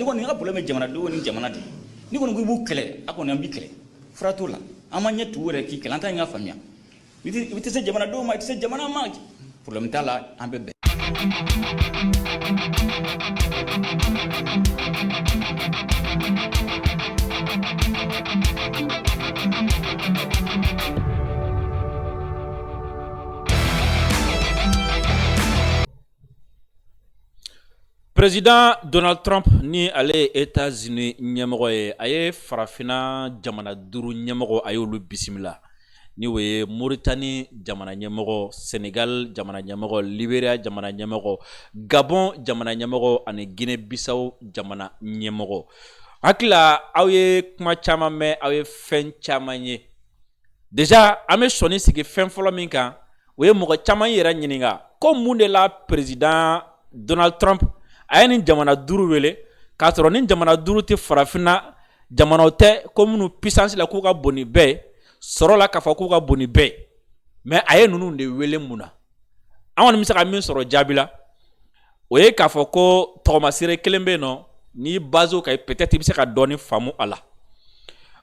S5: que on a problème jamana do ni jamana di ni ko ngi kele akon ambi kele frato la amanya tuure ki kele anta nga famia witi se jamana do ma se jamana ma problème tala ambe be.
S1: Président Donald Trump ni ale États-Unis nyamoro ye aye farafina jamana duru nyamoro ayolu bisimila ni we Mauritanie jamana nyamoro, Sénégal jamana nyamoro, Libéria jamana nyamoro, Gabon jamana nyamoro ani Guinée-Bissau jamana nyamoro. Hakila aye kuma chama me aye fen chama nye. Déjà ame soni sigi fen folo min kan we mogo chama yera nyininga ko munde la président Donald Trump ayani jamana duru wele ka sɔrɔ ni jamana duru ti farafina jamana tɛ ko munu puissance la k'u ka boni bɛɛ sɔrɔ la k'a fɔ k'u ka boni bɛɛ mais aye nunu de wele muna an kɔni bɛ se ka min sɔrɔ jaabi la o ye k'a fɔ ko tɔgɔmasire kelen bɛ yen nɔ ni base ka peut-être i bɛ se ka dɔɔni faamu a la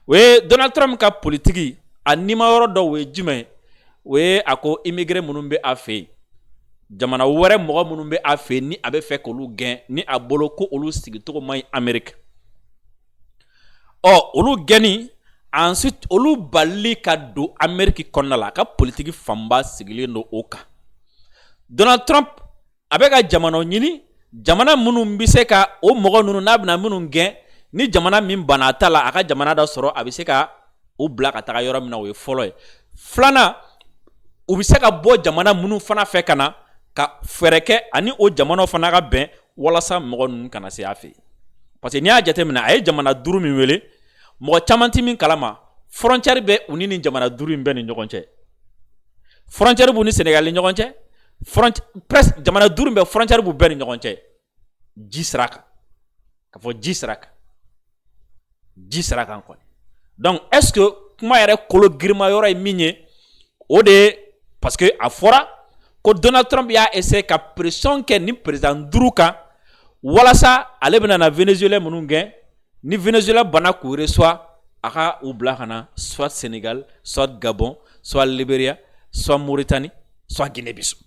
S1: o ye Donald Trump ka politique a nima yɔrɔ dɔ o ye jumɛn o ye a ko immigré minnu bɛ a fɛ yen jamana wɛrɛ mɔgɔ minnu bɛ a fɛ ni a bɛ fɛ k'olu gɛn ni a bolo ko olu sigi cogo man ɲi Amérique olu gɛnni ensuite olu bali ka don Amérique kɔnɔna la a ka politique fanba sigilen don o kan Donald Trump a bɛ ka jamanaw ɲini jamana minnu bɛ se ka o mɔgɔ ninnu n'a bɛna minnu gɛn ni jamana min banna ta la a ka jamana dɔ sɔrɔ a bɛ se ka o bila ka taga yɔrɔ min na o ye fɔlɔ ye filanan u bɛ se ka bɔ jamana minnu fana fɛ ka na ka fɛrɛ kɛ ani o jamana fana ka bɛn walasa mɔgɔ ninnu kana se a fɛ parce que n'i y'a jateminɛ a ye jamana duuru min wele mɔgɔ caman tɛ min kalama frontière bɛ u ni jamana duuru in bɛɛ ni ɲɔgɔn cɛ frontière b'u ni Sénégal ni ɲɔgɔn cɛ presque jamana duuru bɛ frontière b'u bɛɛ ni ɲɔgɔn cɛ ji sira kan ka fɔ ji sira kan ji sera kan kɔni. Donc est-ce que kuma yɛrɛ kolo girima yɔrɔ ye min ye o de parce que a fɔra ko Donald Trump y'a essayé ka pression kɛ ni président duuru kan walasa ale bɛna na Venezuela minnu gɛn ni Venezuela bana k'u reçoit a ka u bila ka na soit Sénégal soit Gabon soit Libéria soit Mauritanie soit Guinée-Bissau.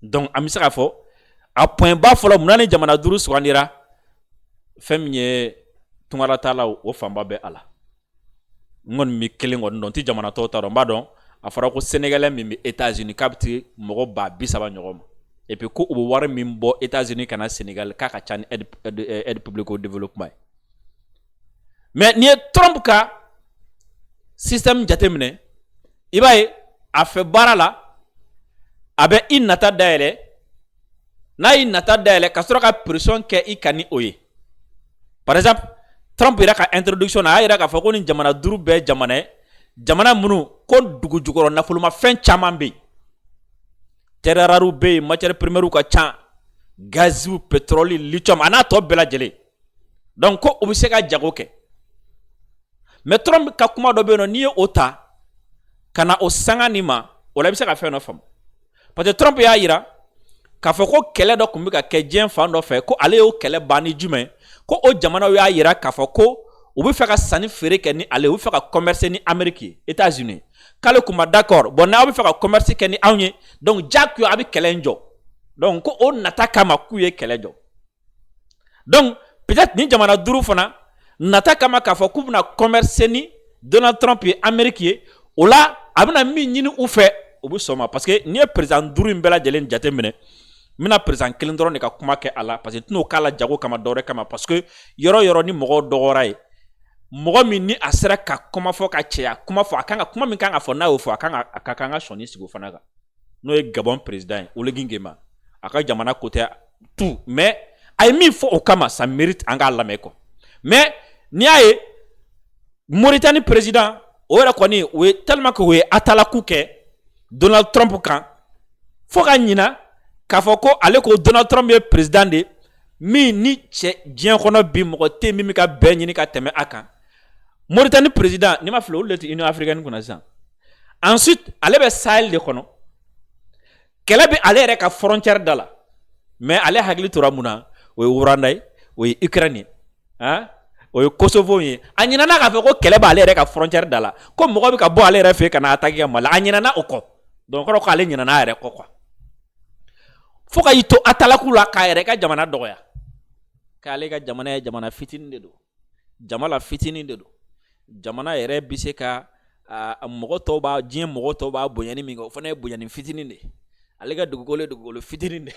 S1: Donc an bɛ se k'a fɔ a point ba fɔlɔ munna ni jamana duuru sugandira fɛn min ye Tunkara t'a la o fanba bɛ a la. N kɔni bɛ kelen kɔni dɔn n tɛ jamana tɔw ta dɔn n b'a dɔn a fɔra ko Sénégalais min bɛ États-Unis k'a bɛ ti mɔgɔ 30,000 ɲɔgɔn ma et puis ko u bɛ wari min bɔ États-Unis ka na Sénégal k'a ka ca ni aide publique au développement ye. Mais n'i ye Trump ka système jateminɛ i b'a ye a fɛ baara la a bɛ i nata dayɛlɛ n'a y'i nata dayɛlɛ ka sɔrɔ ka pression kɛ i kan ni o ye. Par exemple Trump yɛrɛ ka introduction na a y'a yira k'a fɔ ko ni jamana duuru bɛɛ jamana ye jamana minnu ko dugu jukɔrɔ nafolomafɛn caman bɛ yen terres rares bɛ yen matières premières ka ca gaziw pétrole lithium a n'a tɔ bɛɛ lajɛlen donc ko u bɛ se ka jago kɛ mais Trump ka kuma dɔ bɛ yen nɔ n'i ye o ta ka na o sanga nin ma o la i bɛ se ka fɛn dɔ faamu parce que Trump y'a yira k'a fɔ ko kɛlɛ dɔ tun bɛ ka kɛ diɲɛ fan dɔ fɛ ko ale y'o kɛlɛ ban ni jumɛn ko o jamanaw y'a yira k'a fɔ ko u bɛ fɛ ka sanni feere kɛ ni ale u bɛ fɛ ka commerce ni Amérique ye États-Unis k'ale kun ma d'accord bon n'aw bɛ fɛ ka commerce kɛ ni anw ye donc diyagoya a bɛ kɛlɛ in jɔ donc ko o nata kama k'u ye kɛlɛ jɔ donc peut-être ni jamana duuru fana nata kama k'a fɔ k'u bɛna commerce ni Donald Trump ye Amérique ye o la a bɛna min ɲini u fɛ u bɛ sɔn ma parce que n'i ye président duuru in bɛɛ lajɛlen jateminɛ n bɛna président kelen dɔrɔn de ka kuma kɛ a la parce que n tɛn'o k'a la jago kama dɔwɛrɛ kama parce que yɔrɔ yɔrɔ ni mɔgɔw dɔgɔra ye mɔgɔ min ni a sera ka kuma fɔ ka cɛya kuma fɔ a kan ka kuma min kan ka fɔ n'a y'o fɔ a ka kan ka sɔnni sigi o fana kan n'o ye Gabon président ye Oligui Nguema a ka jamana côté tout mais a ye min fɔ o kama ça mérite an k'a lamɛn quoi mais n'i y'a ye Mauritanie président o yɛrɛ kɔni o ye tellement que o ye atalaku kɛ Donald Trump kan fo ka ɲina k'a fɔ ko ale ko Donald Trump ye président de min ni cɛ diɲɛ kɔnɔ bi mɔgɔ tɛ min bɛ ka bɛn ɲini ka tɛmɛ a kan Mauritanie président n'i ma fili olu de tɛ Union africaine kunna sisan ensuite ale bɛ Sahel de kɔnɔ kɛlɛ bɛ ale yɛrɛ ka frontière da la mais ale hakili tora mun na o ye Rwanda ye o ye Ukraine ye o ye Kosovo ye a ɲinana k'a fɔ ko kɛlɛ b'ale yɛrɛ ka frontière da la ko mɔgɔ bɛ ka bɔ ale yɛrɛ fɛ ka na attaquer ka Mali a ɲinana o kɔ donc kɔrɔ ko ale ɲinana a yɛrɛ kɔ quoi fo ka y'i to atalaku la k'a yɛrɛ ka jamana dɔgɔya k'ale ka jamana ye jamana fitinin de don jamana fitinin de don jamana yɛrɛ bɛ se ka mɔgɔ tɔw b'a diɲɛ mɔgɔ tɔw b'a bonyani min kɛ o fana ye bonyani fitinin de ale ka dugukolo ye dugukolo fitinin de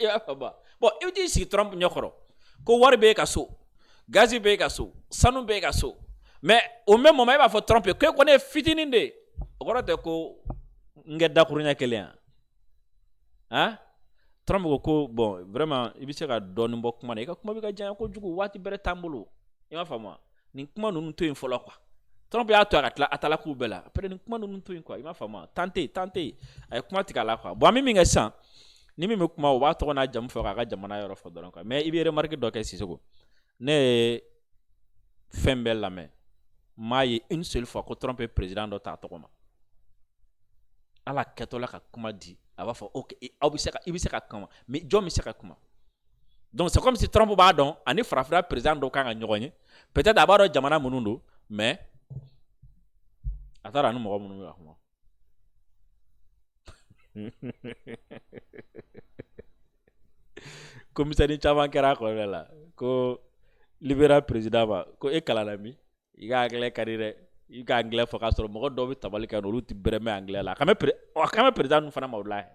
S1: i b'a faamu bon i bɛ t'i sigi Trump ɲɛkɔrɔ ko wari b'e ka so gazi b'e ka so sanu b'e ka so mais au même moment i b'a fɔ Trump ye ko e kɔni ye fitinin de o kɔrɔ tɛ ko n kɛ dakuruɲɛ kelen yan Trump ko bon vraiment i bɛ se ka dɔɔnin bɔ kuma na i ka kuma bɛ ka janya kojugu waati bɛrɛ t'an bolo i m'a faamu nin kuma ninnu to yen fɔlɔ quoi Trump y'a to a ka tila atalakuw bɛɛ la après nin kuma ninnu to yen quoi i m'a faamu tante a ye kuma tigɛ a la quoi bon an bɛ min kɛ sisan ni min bɛ kuma o b'a tɔgɔ n'a jamu fɔ k'a ka jamana yɔrɔ fɔ dɔrɔn quoi mais i bɛ remarque dɔ kɛ Sisoko ne ye fɛn bɛɛ lamɛn m'a ye une seule fois ko Trump ye président dɔ ta a tɔgɔ ma ala kɛtɔla ka kuma di a b'a fɔ ok aw bɛ se ka i bɛ se ka kuma mais jɔn bɛ se ka kuma donc c'est comme si Trump b'a dɔn ani farafinna président dɔw kan ka ɲɔgɔn ye peut-être a b'a dɔn jamana minnu don mais a taara ani mɔgɔ minnu bɛ ka kuma komisɛni caman kɛra a kɔnɔna la ko libéral président ma ko e kalanna min i ka anglais ka di dɛ i ka anglais fɔ k'a sɔrɔ mɔgɔ dɔw bɛ tabali kɛ olu tɛ bɛrɛmɛ anglais la a kan bɛ président ninnu fana ma o la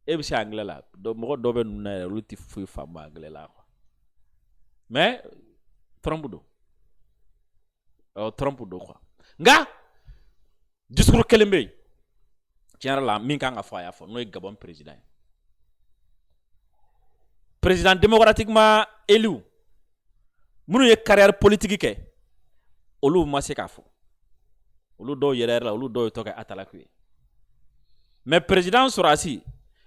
S1: e bɛ se anglais la mɔgɔ dɔw bɛ ninnu na yɛrɛ olu tɛ foyi faamu anglais la quoi mais Trump don quoi nka discours kelen bɛ yen tiɲɛ yɛrɛ la min kan ka fɔ a y'a fɔ n'o ye Gabon président ye président démocratiquement élu minnu ye carrière politique kɛ olu ma se k'a fɔ olu dɔw yɛrɛ la olu dɔw ye tɔ kɛ atalaku ye mais président Sorasi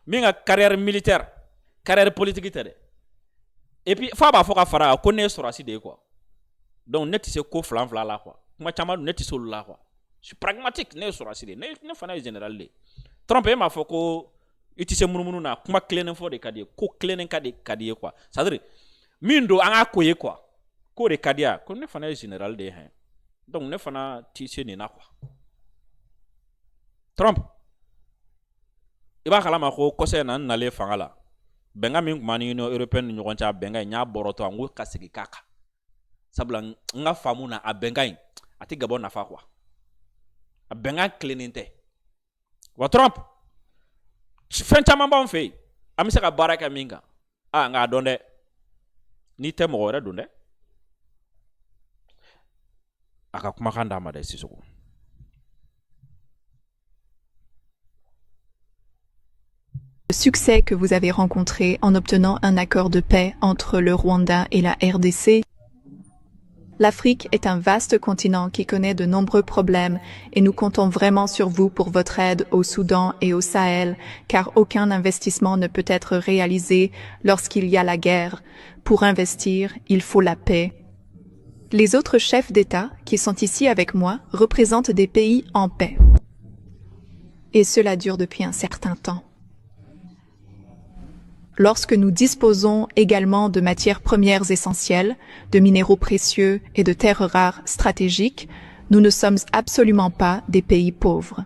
S1: min ka carrière militaire carrière politique tɛ dɛ et puis fa ba fo ka fara ko ne sorasi de quoi donc ne ti se ko flan la quoi kuma chama ne ti solo la quoi je suis pragmatique ne sorasi de ne fana général de Trump e ma fo ko iti se munumunu na kuma klenen fo de kadie ko klenen kadie quoi ça veut dire mindo anga koye quoi ko de kadia ko ne fana général de hein donc ne fana ti se ni na quoi Trump iba kala ma ko kose na nale fangala benga min kuma ni Union Européenne ni ɲɔgɔn cɛ benga nya boroto ango ka segi kaka sabula nga famu na a benga a ti gabon nafa quoi a benga klenen tɛ wa Trump fɛn caman b'an fɛ yen an bɛ se ka baara kɛ min kan nka a dɔn dɛ n'i tɛ mɔgɔ wɛrɛ don dɛ a ka kumakan d'a ma dɛ Sisoko.
S6: Le succès que vous avez rencontré en obtenant un accord de paix entre le Rwanda et la RDC. L'Afrique est un vaste continent qui connaît de nombreux problèmes et nous comptons vraiment sur vous pour votre aide au Soudan et au Sahel, car aucun investissement ne peut être réalisé lorsqu'il y a la guerre. Pour investir, il faut la paix. Les autres chefs d'État qui sont ici avec moi représentent des pays en paix. Et cela dure depuis un certain temps. Lorsque nous disposons également de matières premières essentielles, de minéraux précieux et de terres rares stratégiques, nous ne sommes absolument pas des pays pauvres.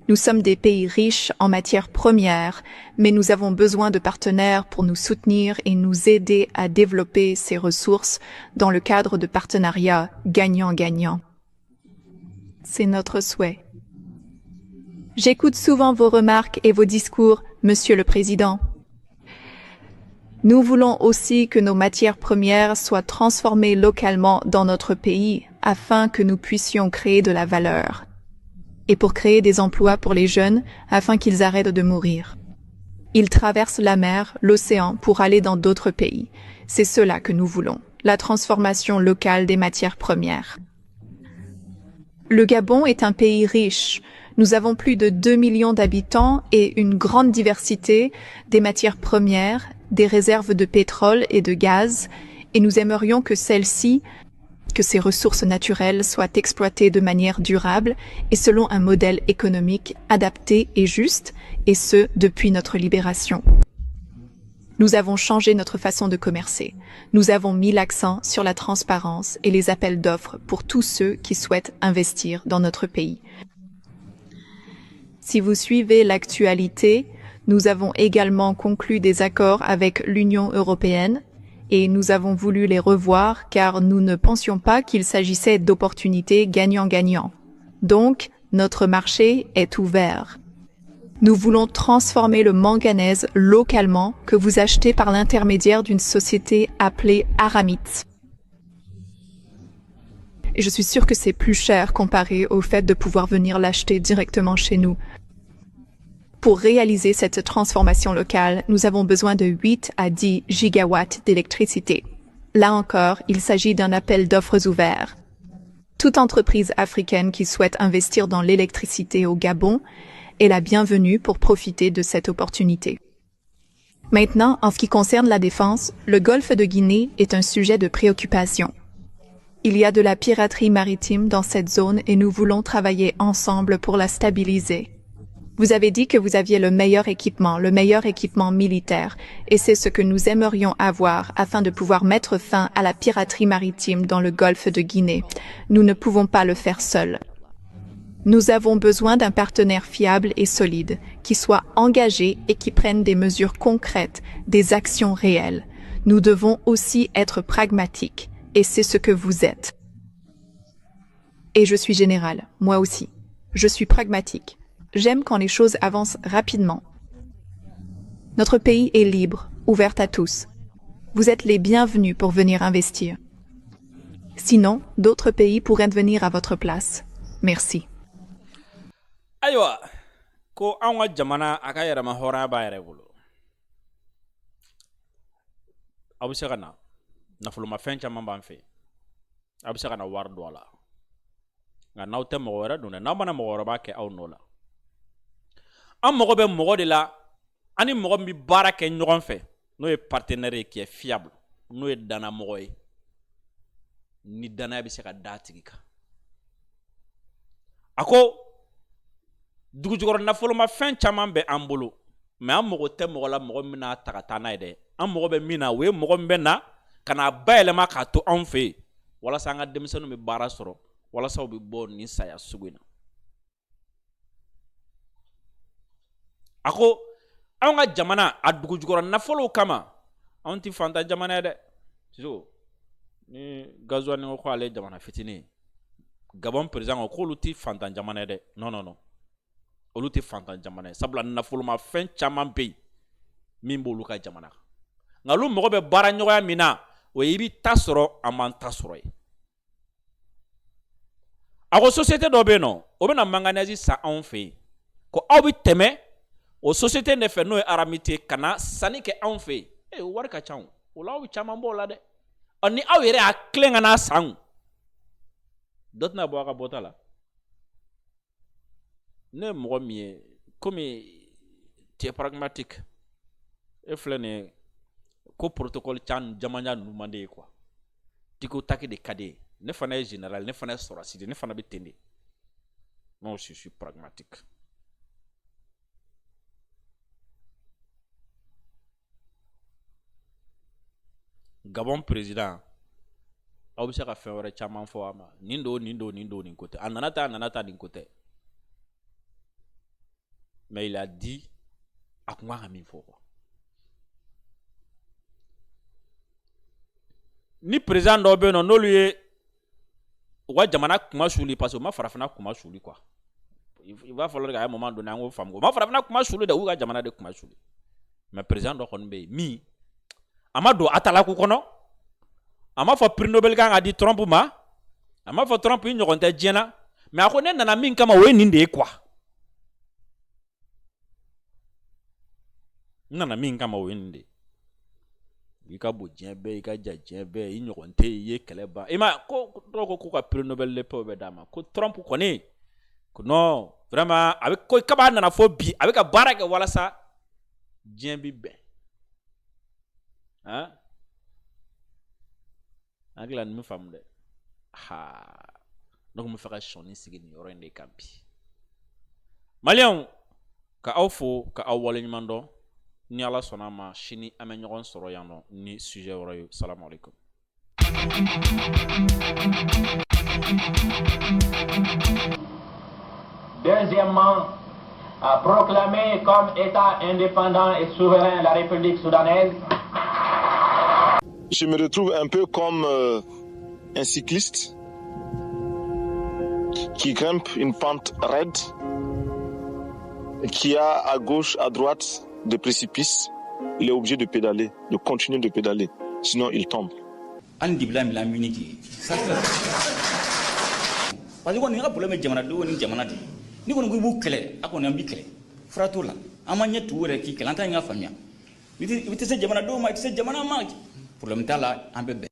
S6: Nous sommes des pays riches en matières premières, mais nous avons besoin de partenaires pour nous soutenir et nous aider à développer ces ressources dans le cadre de partenariats gagnant-gagnant. C'est notre souhait. J'écoute souvent vos remarques et vos discours, Monsieur le Président. Nous voulons aussi que nos matières premières soient transformées localement dans notre pays afin que nous puissions créer de la valeur. Et pour créer des emplois pour les jeunes afin qu'ils arrêtent de mourir. Ils traversent la mer, l'océan pour aller dans d'autres pays. C'est cela que nous voulons, la transformation locale des matières premières. Le Gabon est un pays riche. Nous avons plus de 2 millions d'habitants et une grande diversité des matières premières, des réserves de pétrole et de gaz, et nous aimerions que ces ressources naturelles soient exploitées de manière durable et selon un modèle économique adapté et juste, et ce, depuis notre libération. Nous avons changé notre façon de commercer. Nous avons mis l'accent sur la transparence et les appels d'offres pour tous ceux qui souhaitent investir dans notre pays. Si vous suivez l'actualité, nous avons également conclu des accords avec l'Union européenne et nous avons voulu les revoir car nous ne pensions pas qu'il s'agissait d'opportunités gagnant-gagnant. Donc, notre marché est ouvert. Nous voulons transformer le manganèse localement que vous achetez par l'intermédiaire d'une société appelée Aramit. Et je suis sûre que c'est plus cher comparé au fait de pouvoir venir l'acheter directement chez nous. Pour réaliser cette transformation locale, nous avons besoin de 8 à 10 gigawatts d'électricité. Là encore, il s'agit d'un appel d'offres ouvert. Toute entreprise africaine qui souhaite investir dans l'électricité au Gabon est la bienvenue pour profiter de cette opportunité. Maintenant, en ce qui concerne la défense, le golfe de Guinée est un sujet de préoccupation. Il y a de la piraterie maritime dans cette zone et nous voulons travailler ensemble pour la stabiliser. Vous avez dit que vous aviez le meilleur équipement militaire, et c'est ce que nous aimerions avoir afin de pouvoir mettre fin à la piraterie maritime dans le golfe de Guinée. Nous ne pouvons pas le faire seuls. Nous avons besoin d'un partenaire fiable et solide, qui soit engagé et qui prenne des mesures concrètes, des actions réelles. Nous devons aussi être pragmatiques, et c'est ce que vous êtes. Et je suis général, moi aussi. Je suis pragmatique. J'aime quand les choses avancent rapidement. Notre pays est libre, ouvert à tous. Vous êtes les bienvenus pour venir investir. Sinon, d'autres pays pourraient venir à votre place. Merci.
S1: Aywa, ko anwa jamana aka yɛrɛ ma hɔrɔnya b'a yɛrɛ bolo. Aw bɛ se ka na nafolomafɛn caman b'an fɛ. Aw bɛ se ka na wari don a la. Nka n'aw tɛ mɔgɔ wɛrɛ don dɛ, n'aw mana mɔgɔ wɛrɛ b'a kɛ aw nɔ la. An mɔgɔ bɛ mɔgɔ de la, ani mɔgɔ min bɛ baara kɛ ɲɔgɔn fɛ n'o ye partenaire qui est fiable n'o ye dana mɔgɔ ye ni dana bɛ se ka da tigi kan a ko dugujukɔrɔ nafolo ma fɛn caman bɛ an bolo mais an mɔgɔ tɛ mɔgɔ la mɔgɔ min n'a ta ka taa n'a ye dɛ an mɔgɔ bɛ min na o ye mɔgɔ min bɛ na ka n'a bayɛlɛma k'a to anw fɛ yen walasa an ka denmisɛnninw bɛ baara sɔrɔ walasa u bɛ bɔ nin saya sugu in na a ko anw ka jamana a dugujukɔrɔ nafolow kama anw tɛ fantan jamana ye dɛ siso ni gazuwa ni ko ale jamana fitinin Gabon président ko k'olu tɛ fantan jamana ye dɛ non olu tɛ fantan jamana ye sabula nafoloma fɛn caman bɛ yen min b'olu ka jamana kan nka olu mɔgɔ bɛ baara ɲɔgɔnya min na o ye i bɛ ta sɔrɔ a man ta sɔrɔ ye a ko société dɔ bɛ yen nɔ o bɛ na manganèse san anw fɛ yen ko aw bɛ tɛmɛ o société de fɛ n'o ye aramite ka na sanni kɛ anw fɛ yen o wari ka ca o la aw bɛ caman bɔ o la dɛ ni aw yɛrɛ y'a tilen ka n'a san dɔ tɛna bɔ a ka bɔta la ne ye mɔgɔ min ye komi tu es pragmatique e filɛ nin ye ko protocole can jamana ninnu man di ye quoi tiko taki de ka di ye ne fana ye général ne fana ye sɔrɔsi de ne fana bɛ ten de non je suis pragmatique Gabon président aw bɛ se ka fɛn wɛrɛ caman fɔ a ma nin don nin ko tɛ a nana ta nin ko tɛ mais il a dit a kun ka min fɔ quoi ni président dɔw bɛ yen nɔ n'olu ye u ka jamana kuma suli parce que u ma farafina kuma suli quoi il va falloir qu'à un moment donné an k'o faamu u ma farafina kuma suli dɛ u ka jamana de kuma suli mais président dɔ kɔni bɛ yen min a ma don atalaku kɔnɔ a ma fɔ prix Nobel kan ka di Trump ma a ma fɔ Trump i ɲɔgɔn tɛ diɲɛ na mais a ko ne nana min kama o ye nin de ye quoi n nana min kama o ye nin de ye i ka bon diɲɛ bɛɛ i ka ja diɲɛ bɛɛ i ɲɔgɔn tɛ i ye kɛlɛ ban i ma ko dɔw ko ka prix Nobel de paix bɛ d'a ma ko Trump kɔni ko non vraiment a bɛ ko kaba nana fɔ bi a bɛ ka baara kɛ walasa diɲɛ bi bɛn hein hakili ni min faamu dɛ ne kun bɛ fɛ ka sɔnni sigi nin yɔrɔ in de kan bi maliyɛnw ka aw fo ka aw waleɲuman dɔn ni ala sɔnna a ma sini an bɛ ɲɔgɔn sɔrɔ yan nɔ ni sujet wɛrɛ ye salamu alaikum
S3: Deuxièmement, à proclamer comme État indépendant et souverain la République soudanaise.
S4: Je me retrouve un peu comme un cycliste qui grimpe une pente raide, qui a à gauche, à droite des précipices. Il est obligé de pédaler, de continuer de pédaler, sinon il tombe.
S5: Parce que on a problème jamana do ni jamana di ni ko ngu kele akon ambi kele frato la amanya tuure ki kele anta nga famia witi se jamana do ma se jamana ma problème ta la ambe be